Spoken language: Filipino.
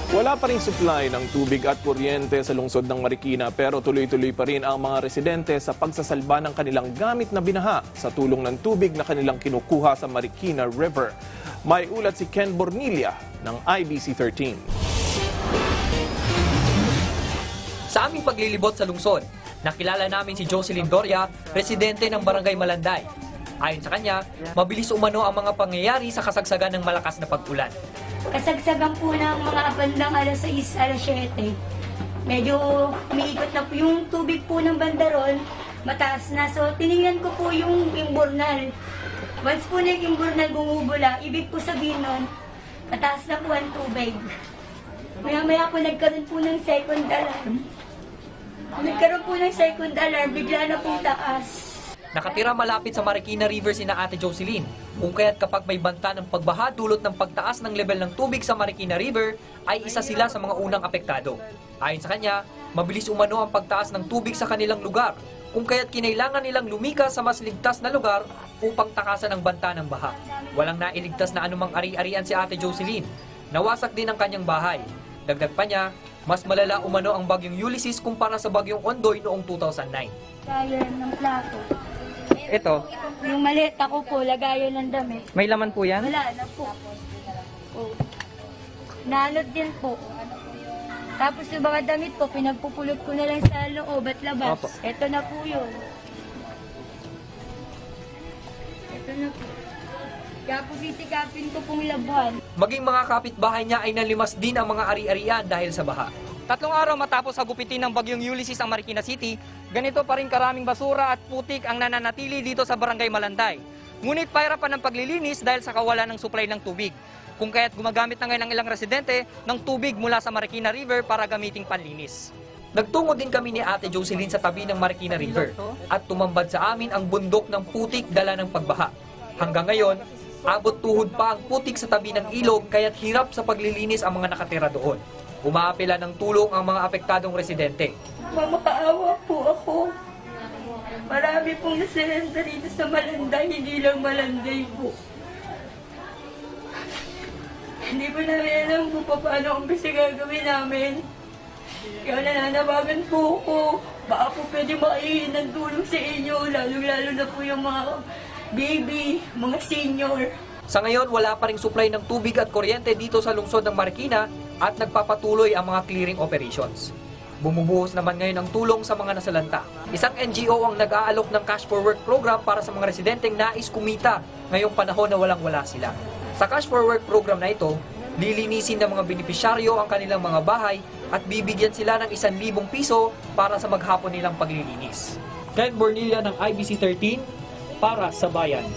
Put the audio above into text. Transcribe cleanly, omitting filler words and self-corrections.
Wala pa ring supply ng tubig at kuryente sa lungsod ng Marikina pero tuloy-tuloy pa rin ang mga residente sa pagsasalba ng kanilang gamit na binaha sa tulong ng tubig na kanilang kinukuha sa Marikina River. May ulat si Ken Bornilla ng IBC 13. Sa aming paglilibot sa lungsod, nakilala namin si Jocelyn Doria, residente ng Barangay Malanday. Ayon sa kanya, mabilis umano ang mga pangyayari sa kasagsagan ng malakas na pag-ulan. Kasagsagan po ng mga bandang alas 6, alas 7. Medyo umiikot na po yung tubig po ng bandarol, mataas na. So, tinignan ko po yung imburnal. Once po na yung imburnal bumubula, ibig po sabihin nun, mataas na po ang tubig. Maya-maya po nagkaroon po ng second alarm. Nagkaroon po ng second alarm, bigla na po taas. Nakatira malapit sa Marikina River sina Ate Jocelyn, kung kaya't kapag may banta ng pagbaha dulot ng pagtaas ng level ng tubig sa Marikina River, ay isa sila sa mga unang apektado. Ayon sa kanya, mabilis umano ang pagtaas ng tubig sa kanilang lugar, kung kaya't kinailangan nilang lumikas sa mas ligtas na lugar upang takasan ang banta ng baha. Walang nailigtas na anumang ari-arian si Ate Jocelyn. Nawasak din ang kanyang bahay. Dagdag pa niya, mas malala umano ang bagyong Ulysses kumpara sa bagyong Ondoy noong 2009. Lagayan ng plato. Ito, Yung maleta ko po, lagayan ng damit. may laman po yan? Wala na po. Oh. Nalot din po. Tapos yung mga damit ko, pinagpupulot ko na lang sa loob at labas. Opo. Ito na po yun. Ito na po. Kaya po sisikapin ko pong labuhan. Maging mga kapitbahay niya ay nalimas din ang mga ari-arian dahil sa baha. 3 araw matapos hagupitin ng bagyong Ulysses ang Marikina City, ganito pa rin karaming basura at putik ang nananatili dito sa Barangay Malanday. Ngunit pahirapan ng paglilinis dahil sa kawalan ng supply ng tubig. Kung kaya't gumagamit na ngayon ng ilang residente ng tubig mula sa Marikina River para gamiting panlinis. Nagtungo din kami ni Ate Jocelyn sa tabi ng Marikina River at tumambad sa amin ang bundok ng putik dala ng pagbaha. Hanggang ngayon, abot tuhod pa ang putik sa tabi ng ilog kaya't hirap sa paglilinis ang mga nakatira doon. Umaapela ng tulong ang mga apektadong residente. Mamakaawa po ako. Marami pong residente rito sa Malanday, hindi lang Malanday po. Hindi po namin alam po paano umpisa gagawin namin. Kaya nananawagan po ako. Baka po pwede makahihin ng tulong sa inyo, lalo-lalo na po yung mga baby, mga senior. Sa ngayon, wala pa ring supply ng tubig at kuryente dito sa lungsod ng Marikina at nagpapatuloy ang mga clearing operations. Bumubuhos naman ngayon ang tulong sa mga nasalanta. Isang NGO ang nag-aalok ng Cash for Work program para sa mga residenteng nais kumita ngayong panahon na walang-wala sila. Sa Cash for Work program na ito, lilinisin ng mga benepisyaryo ang kanilang mga bahay at bibigyan sila ng 1,000 piso para sa maghapon nilang paglilinis. Ken Bornilla ng IBC 13 para sa Bayan.